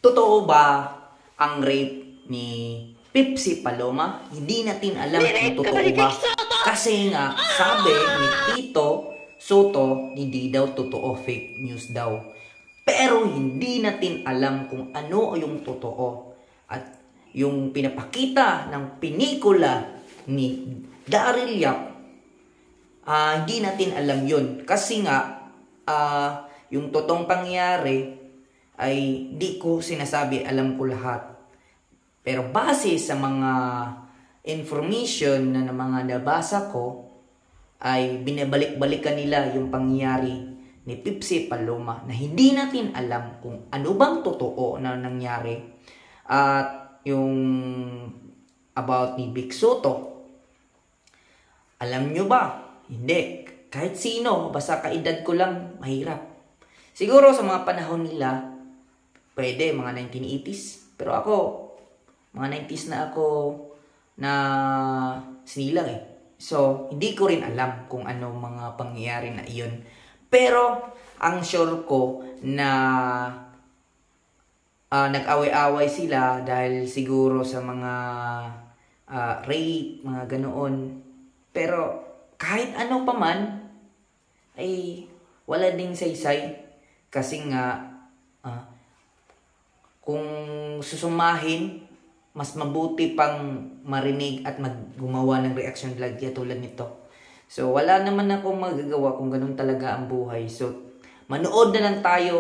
Totoo ba ang rape ni Pipsy Paloma? Hindi natin alam kung totoo ba. Kasi nga, sabi ni Tito Soto, hindi daw totoo, fake news daw. Pero hindi natin alam kung ano yung totoo. At yung pinapakita ng pinikula ni Daryl Yap, hindi natin alam yun. Kasi nga, yung totoong pangyayari ay di ko sinasabi, alam ko lahat. Pero base sa mga information na mga nabasa ko, ay binabalik-balikan nila yung pangyayari ni Pipsy Paloma na hindi natin alam kung ano bang totoo na nangyari. At yung about ni Vic Soto, alam nyo ba? Hindi. Kahit sino, basta kaedad ko lang, mahirap. Siguro sa mga panahon nila, pwede, mga 1980s. Pero ako, mga 90s na ako na sinilang eh. So, hindi ko rin alam kung ano mga pangyayari na iyon. Pero, ang sure ko na nag-away-away sila dahil siguro sa mga rape, mga ganoon. Pero, kahit ano pa man, ay wala ding saysay. Kasi nga, kung susumahin, mas mabuti pang marinig at gumawa ng reaction vlog tulad nito. So, wala naman akong magagawa kung ganun talaga ang buhay. So, manood na lang tayo.